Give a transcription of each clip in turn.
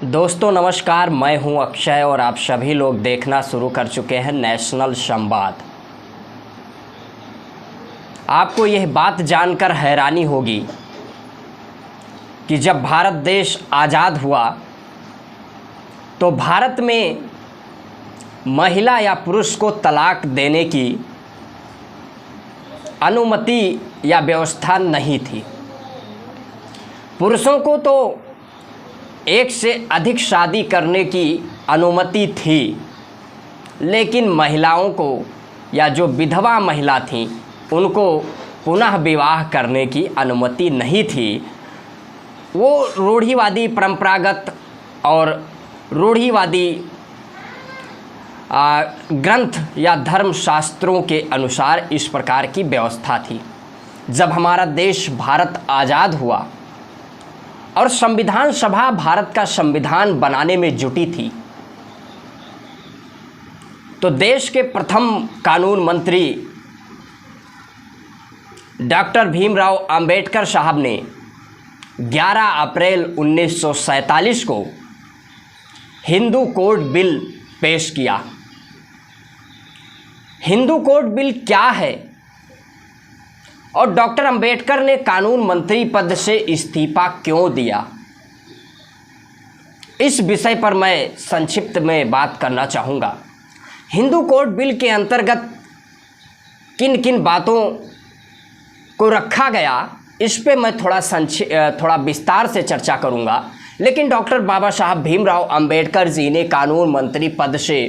दोस्तों नमस्कार, मैं हूं अक्षय और आप सभी लोग देखना शुरू कर चुके हैं नेशनल संवाद। आपको यह बात जानकर हैरानी होगी कि जब भारत देश आज़ाद हुआ तो भारत में महिला या पुरुष को तलाक देने की अनुमति या व्यवस्था नहीं थी। पुरुषों को तो एक से अधिक शादी करने की अनुमति थी, लेकिन महिलाओं को या जो विधवा महिला थीं उनको पुनः विवाह करने की अनुमति नहीं थी। वो रूढ़िवादी परंपरागत और रूढ़िवादी ग्रंथ या धर्मशास्त्रों के अनुसार इस प्रकार की व्यवस्था थी। जब हमारा देश भारत आज़ाद हुआ और संविधान सभा भारत का संविधान बनाने में जुटी थी, तो देश के प्रथम कानून मंत्री डॉक्टर भीमराव अंबेडकर साहब ने 11 अप्रैल 1947 को हिंदू कोड बिल पेश किया। हिंदू कोड बिल क्या है और डॉक्टर अंबेडकर ने कानून मंत्री पद से इस्तीफा क्यों दिया, इस विषय पर मैं संक्षिप्त में बात करना चाहूँगा। हिंदू कोड बिल के अंतर्गत किन किन बातों को रखा गया, इस पे मैं थोड़ा विस्तार से चर्चा करूँगा। लेकिन डॉक्टर बाबा साहब भीमराव अंबेडकर जी ने कानून मंत्री पद से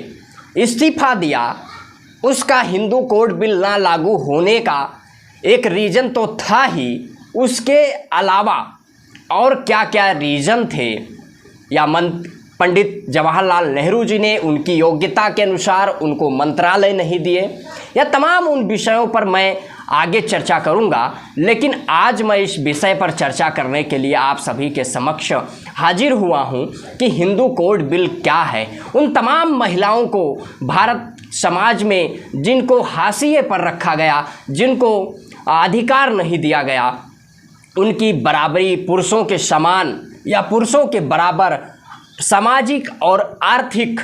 इस्तीफा दिया, उसका हिंदू कोड बिल ना लागू होने का एक रीज़न तो था ही, उसके अलावा और क्या क्या रीज़न थे या पंडित जवाहरलाल नेहरू जी ने उनकी योग्यता के अनुसार उनको मंत्रालय नहीं दिए, या तमाम उन विषयों पर मैं आगे चर्चा करूंगा। लेकिन आज मैं इस विषय पर चर्चा करने के लिए आप सभी के समक्ष हाजिर हुआ हूं कि हिंदू कोड बिल क्या है। उन तमाम महिलाओं को भारत समाज में जिनको हाशिए पर रखा गया, जिनको अधिकार नहीं दिया गया, उनकी बराबरी, पुरुषों के समान या पुरुषों के बराबर सामाजिक और आर्थिक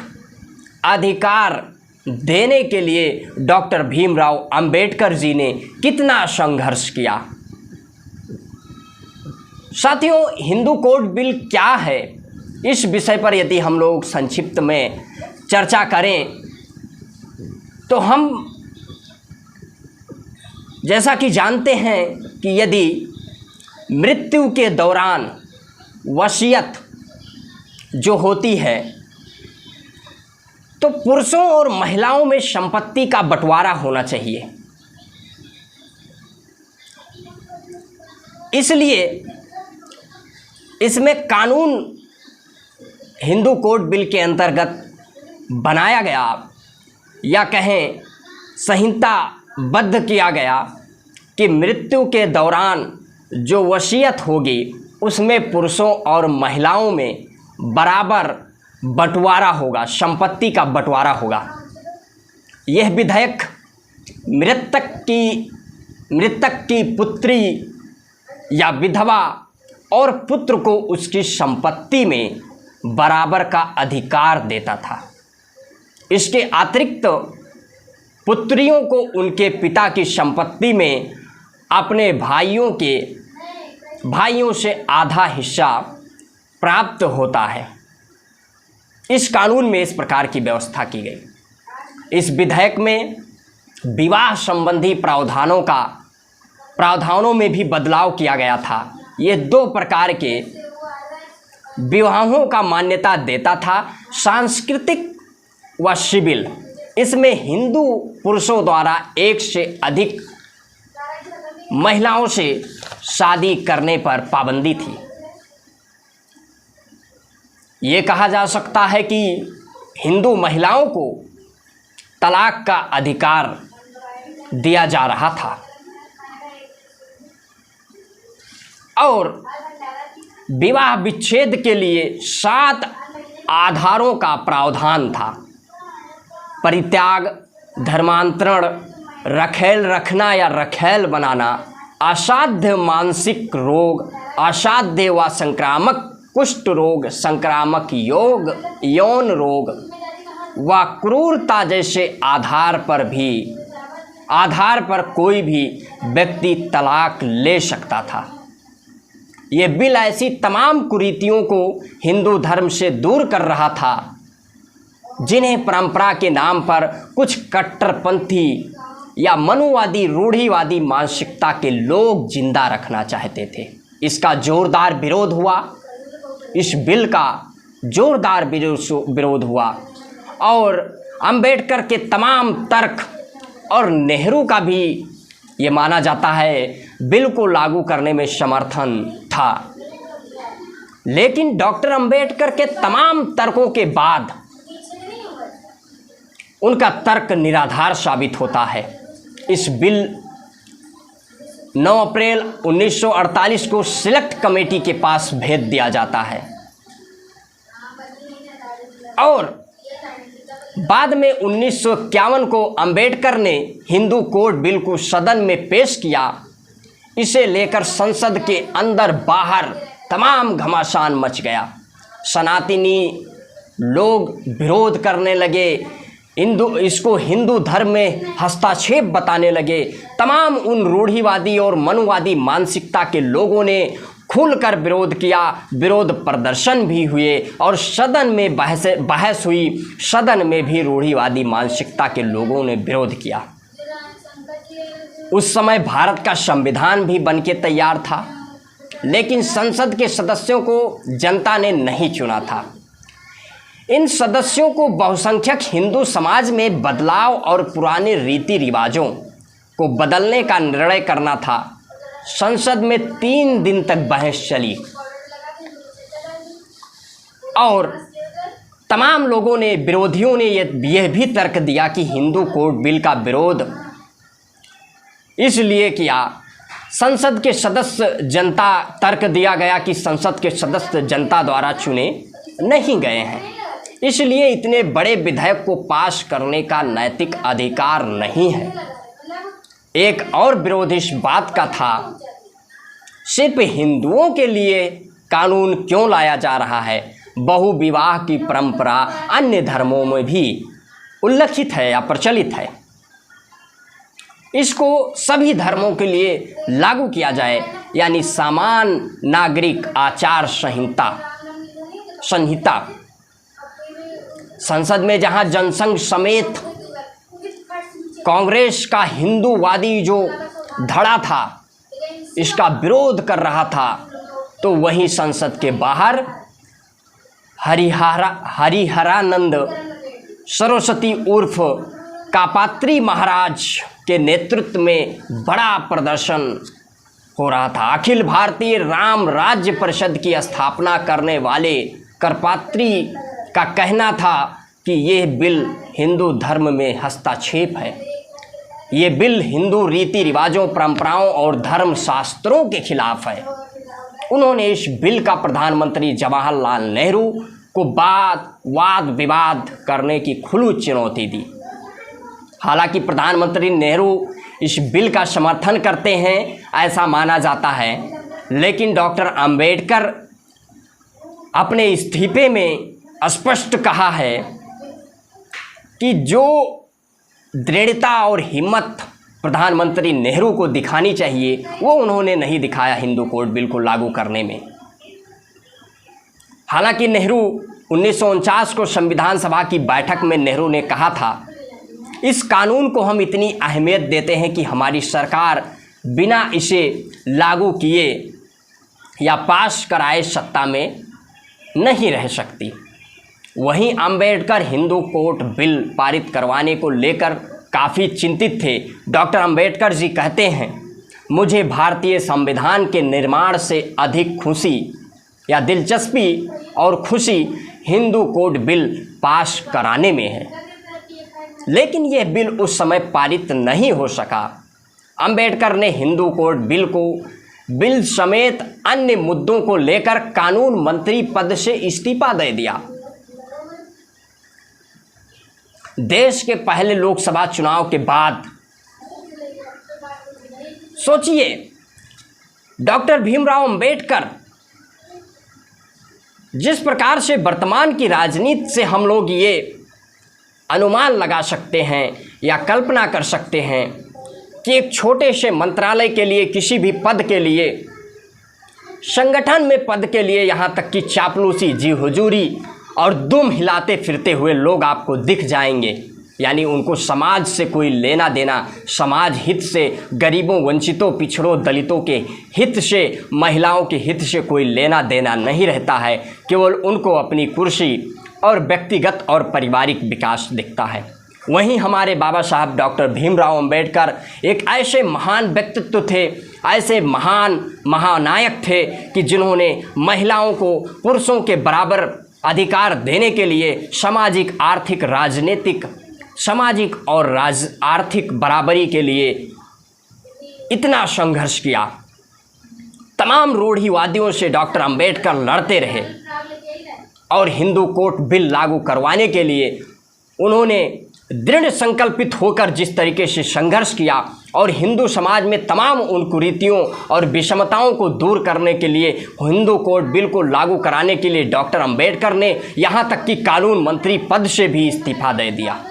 अधिकार देने के लिए डॉक्टर भीमराव अंबेडकर जी ने कितना संघर्ष किया। साथियों, हिंदू कोड बिल क्या है, इस विषय पर यदि हम लोग संक्षिप्त में चर्चा करें तो हम जैसा कि जानते हैं कि यदि मृत्यु के दौरान वसीयत जो होती है तो पुरुषों और महिलाओं में संपत्ति का बंटवारा होना चाहिए। इसलिए इसमें कानून हिंदू कोड बिल के अंतर्गत बनाया गया या कहें संहिताबद्ध किया गया कि मृत्यु के दौरान जो वसीयत होगी उसमें पुरुषों और महिलाओं में बराबर बंटवारा होगा, संपत्ति का बंटवारा होगा। यह विधेयक मृतक की पुत्री या विधवा और पुत्र को उसकी संपत्ति में बराबर का अधिकार देता था। इसके अतिरिक्त पुत्रियों को उनके पिता की संपत्ति में अपने भाइयों से आधा हिस्सा प्राप्त होता है। इस कानून में इस प्रकार की व्यवस्था की गई। इस विधेयक में विवाह संबंधी प्रावधानों में भी बदलाव किया गया था। ये 2 प्रकार के विवाहों का मान्यता देता था, सांस्कृतिक व सिविल। इसमें हिंदू पुरुषों द्वारा एक से अधिक महिलाओं से शादी करने पर पाबंदी थी। ये कहा जा सकता है कि हिंदू महिलाओं को तलाक का अधिकार दिया जा रहा था और विवाह विच्छेद के लिए 7 आधारों का प्रावधान था। परित्याग, धर्मांतरण, रखेल रखना या रखेल बनाना, असाध्य मानसिक रोग, असाध्य व संक्रामक कुष्ठ रोग, संक्रामक यौन रोग व क्रूरता जैसे आधार पर कोई भी व्यक्ति तलाक ले सकता था। ये बिल ऐसी तमाम कुरीतियों को हिंदू धर्म से दूर कर रहा था जिन्हें परंपरा के नाम पर कुछ कट्टरपंथी या मनुवादी रूढ़िवादी मानसिकता के लोग जिंदा रखना चाहते थे। इसका जोरदार विरोध हुआ, इस बिल का जोरदार विरोध हुआ और अंबेडकर के तमाम तर्क और नेहरू का भी ये माना जाता है बिल को लागू करने में समर्थन था। लेकिन डॉक्टर अंबेडकर के तमाम तर्कों के बाद उनका तर्क निराधार साबित होता है। इस बिल 9 अप्रैल 1948 को सिलेक्ट कमेटी के पास भेज दिया जाता है और बाद में 1951 को अंबेडकर ने हिंदू कोड बिल को सदन में पेश किया। इसे लेकर संसद के अंदर बाहर तमाम घमासान मच गया। सनातनी लोग विरोध करने लगे, इसको हिंदू धर्म में हस्तक्षेप बताने लगे। तमाम उन रूढ़िवादी और मनुवादी मानसिकता के लोगों ने खुलकर विरोध किया, विरोध प्रदर्शन भी हुए और सदन में बहस हुई। सदन में भी रूढ़िवादी मानसिकता के लोगों ने विरोध किया। उस समय भारत का संविधान भी बनके तैयार था, लेकिन संसद के सदस्यों को जनता ने नहीं चुना था। इन सदस्यों को बहुसंख्यक हिंदू समाज में बदलाव और पुराने रीति रिवाजों को बदलने का निर्णय करना था। संसद में 3 दिन तक बहस चली और तमाम लोगों ने, विरोधियों ने यह भी तर्क दिया कि हिंदू कोड बिल का विरोध इसलिए किया, संसद के सदस्य जनता तर्क दिया गया कि संसद के सदस्य जनता द्वारा चुने नहीं गए हैं, इसलिए इतने बड़े विधेयक को पास करने का नैतिक अधिकार नहीं है। एक और विरोध इस बात का था, सिर्फ हिंदुओं के लिए कानून क्यों लाया जा रहा है? बहुविवाह की परंपरा अन्य धर्मों में भी उल्लिखित है या प्रचलित है। इसको सभी धर्मों के लिए लागू किया जाए, यानी समान नागरिक आचार संहिता। संसद में जहां जनसंघ समेत कांग्रेस का हिंदूवादी जो धड़ा था इसका विरोध कर रहा था, तो वहीं संसद के बाहर हरिहरानंद सरस्वती उर्फ कापात्री महाराज के नेतृत्व में बड़ा प्रदर्शन हो रहा था। अखिल भारतीय राम राज्य परिषद की स्थापना करने वाले करपात्री का कहना था कि यह बिल हिंदू धर्म में हस्तक्षेप है, ये बिल हिंदू रीति रिवाजों, परंपराओं और धर्म शास्त्रों के खिलाफ है। उन्होंने इस बिल का प्रधानमंत्री जवाहरलाल नेहरू को वाद विवाद करने की खुली चुनौती दी। हालांकि प्रधानमंत्री नेहरू इस बिल का समर्थन करते हैं ऐसा माना जाता है, लेकिन डॉक्टर अंबेडकर अपने इस्तीफे में स्पष्ट कहा है कि जो दृढ़ता और हिम्मत प्रधानमंत्री नेहरू को दिखानी चाहिए वो उन्होंने नहीं दिखाया हिंदू कोड बिल को लागू करने में। हालांकि नेहरू 1949 को संविधान सभा की बैठक में नेहरू ने कहा था, इस कानून को हम इतनी अहमियत देते हैं कि हमारी सरकार बिना इसे लागू किए या पास कराए सत्ता में नहीं रह सकती। वहीं अंबेडकर हिंदू कोड बिल पारित करवाने को लेकर काफ़ी चिंतित थे। डॉक्टर अंबेडकर जी कहते हैं, मुझे भारतीय संविधान के निर्माण से अधिक खुशी या दिलचस्पी और खुशी हिंदू कोड बिल पास कराने में है, लेकिन यह बिल उस समय पारित नहीं हो सका। अंबेडकर ने हिंदू कोड बिल समेत अन्य मुद्दों को लेकर कानून मंत्री पद से इस्तीफा दे दिया। देश के पहले लोकसभा चुनाव के बाद सोचिए, डॉक्टर भीमराव अंबेडकर जिस प्रकार से वर्तमान की राजनीति से हम लोग ये अनुमान लगा सकते हैं या कल्पना कर सकते हैं कि एक छोटे से मंत्रालय के लिए, किसी भी पद के लिए, संगठन में पद के लिए, यहाँ तक कि चापलूसी, जी हुजूरी और दुम हिलाते फिरते हुए लोग आपको दिख जाएंगे। यानी उनको समाज से कोई लेना देना, समाज हित से, गरीबों, वंचितों, पिछड़ों, दलितों के हित से, महिलाओं के हित से कोई लेना देना नहीं रहता है। केवल उनको अपनी कुर्सी और व्यक्तिगत और पारिवारिक विकास दिखता है। वहीं हमारे बाबा साहब डॉक्टर भीमराव अंबेडकर एक ऐसे महान व्यक्तित्व थे, ऐसे महान महानायक थे कि जिन्होंने महिलाओं को पुरुषों के बराबर अधिकार देने के लिए सामाजिक, आर्थिक, राजनीतिक, सामाजिक और आर्थिक बराबरी के लिए इतना संघर्ष किया। तमाम रूढ़िवादियों से डॉक्टर अंबेडकर लड़ते रहे और हिंदू कोर्ट बिल लागू करवाने के लिए उन्होंने दृढ़ संकल्पित होकर जिस तरीके से संघर्ष किया और हिंदू समाज में तमाम उन कुरीतियों और विषमताओं को दूर करने के लिए, हिंदू कोर्ट बिल को लागू कराने के लिए डॉक्टर अंबेडकर ने यहाँ तक कि कानून मंत्री पद से भी इस्तीफा दे दिया।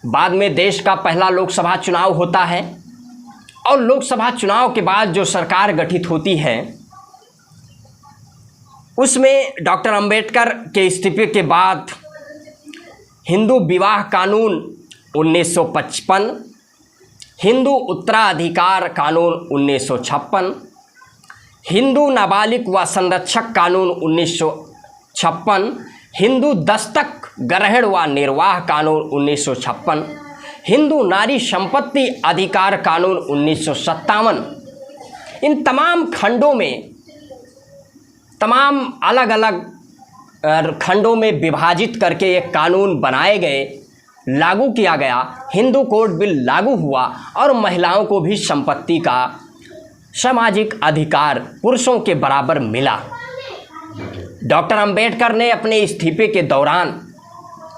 बाद में देश का पहला लोकसभा चुनाव होता है और लोकसभा चुनाव के बाद जो सरकार गठित होती है उसमें डॉक्टर अंबेडकर के इस्तीफे के बाद हिंदू विवाह कानून 1955, हिंदू उत्तराधिकार कानून 1956, हिंदू नाबालिग व संरक्षक कानून 1956, हिंदू दस्तक ग्रहण व निर्वाह कानून 1956, हिंदू नारी संपत्ति अधिकार कानून 1957, इन तमाम खंडों में, तमाम अलग अलग खंडों में विभाजित करके एक कानून बनाए गए, लागू किया गया। हिंदू कोर्ट बिल लागू हुआ और महिलाओं को भी संपत्ति का सामाजिक अधिकार पुरुषों के बराबर मिला। डॉक्टर अंबेडकर ने अपने इस्तीफे के दौरान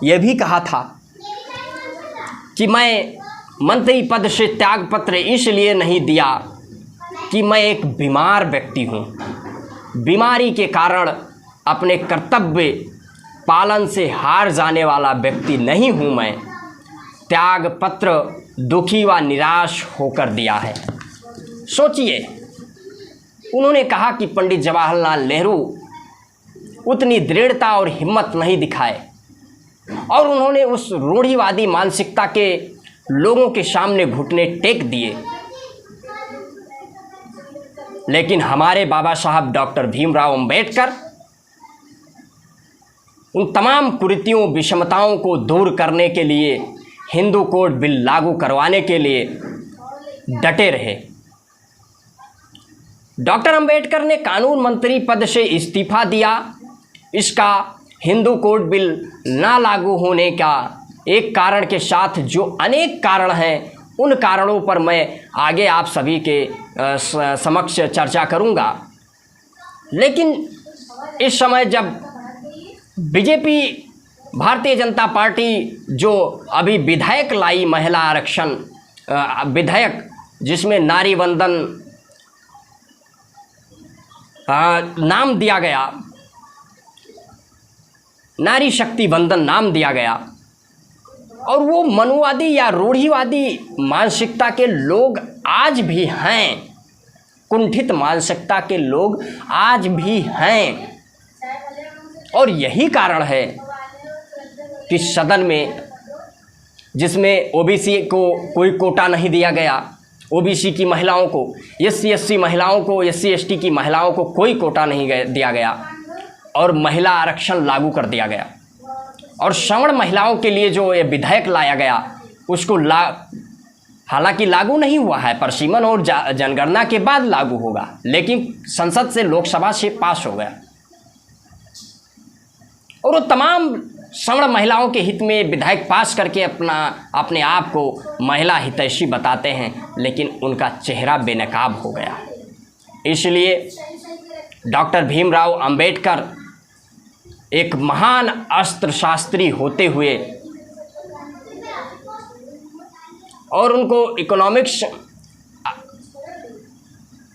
यह भी कहा था कि मैं मंत्री पद से त्यागपत्र इसलिए नहीं दिया कि मैं एक बीमार व्यक्ति हूँ, बीमारी के कारण अपने कर्तव्य पालन से हार जाने वाला व्यक्ति नहीं हूँ। मैं त्यागपत्र दुखी व निराश होकर दिया है। सोचिए, उन्होंने कहा कि पंडित जवाहरलाल नेहरू उतनी दृढ़ता और हिम्मत नहीं दिखाए और उन्होंने उस रूढ़िवादी मानसिकता के लोगों के सामने घुटने टेक दिए। लेकिन हमारे बाबा साहब डॉक्टर भीमराव अंबेडकर उन तमाम कुरीतियों, विषमताओं को दूर करने के लिए, हिंदू कोर्ट बिल लागू करवाने के लिए डटे रहे। डॉक्टर अंबेडकर ने कानून मंत्री पद से इस्तीफा दिया। इसका हिंदू कोर्ट बिल ना लागू होने का एक कारण के साथ जो अनेक कारण हैं, उन कारणों पर मैं आगे आप सभी के समक्ष चर्चा करूंगा। लेकिन इस समय जब बीजेपी, भारतीय जनता पार्टी जो अभी विधेयक लाई, महिला आरक्षण विधेयक, जिसमें नारी वंदन नाम दिया गया, नारी शक्ति वंदन नाम दिया गया, और वो मनुवादी या रूढ़िवादी मानसिकता के लोग आज भी हैं, कुंठित मानसिकता के लोग आज भी हैं। और यही कारण है कि सदन में, जिसमें ओबीसी को कोई कोटा नहीं दिया गया, ओबीसी की महिलाओं को, SC/SC महिलाओं को, SC/ST की महिलाओं को कोई कोटा नहीं दिया गया और महिला आरक्षण लागू कर दिया गया। और सवर्ण महिलाओं के लिए जो ये विधेयक लाया गया उसको हालांकि लागू नहीं हुआ है, परसीमन और जनगणना के बाद लागू होगा, लेकिन संसद से, लोकसभा से पास हो गया। और वो तमाम सवर्ण महिलाओं के हित में विधेयक पास करके अपने आप को महिला हितैषी बताते हैं, लेकिन उनका चेहरा बेनकाब हो गया। इसलिए डॉक्टर भीमराव अंबेडकर एक महान अर्थशास्त्री होते हुए और उनको इकोनॉमिक्स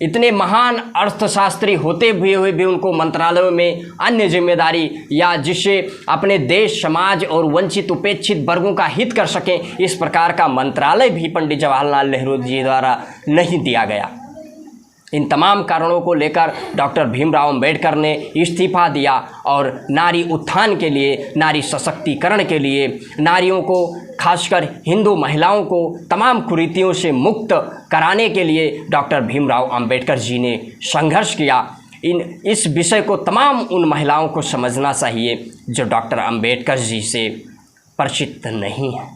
इतने महान अर्थशास्त्री होते हुए भी उनको मंत्रालयों में अन्य जिम्मेदारी या जिससे अपने देश, समाज और वंचित उपेक्षित वर्गों का हित कर सकें, इस प्रकार का मंत्रालय भी पंडित जवाहरलाल नेहरू जी द्वारा नहीं दिया गया। इन तमाम कारणों को लेकर डॉक्टर भीमराव अंबेडकर ने इस्तीफा दिया और नारी उत्थान के लिए, नारी सशक्तिकरण के लिए, नारियों को, खासकर हिंदू महिलाओं को तमाम कुरीतियों से मुक्त कराने के लिए डॉक्टर भीमराव अंबेडकर जी ने संघर्ष किया। इस विषय को तमाम उन महिलाओं को समझना चाहिए जो डॉक्टर अंबेडकर जी से परिचित नहीं है।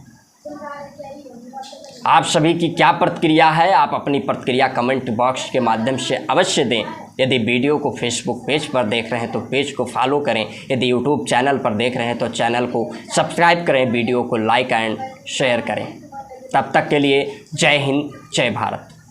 आप सभी की क्या प्रतिक्रिया है? आप अपनी प्रतिक्रिया कमेंट बॉक्स के माध्यम से अवश्य दें। यदि वीडियो को फेसबुक पेज पर देख रहे हैं तो पेज को फॉलो करें। यदि यूट्यूब चैनल पर देख रहे हैं तो चैनल को सब्सक्राइब करें, वीडियो को लाइक एंड शेयर करें। तब तक के लिए जय हिंद, जय भारत।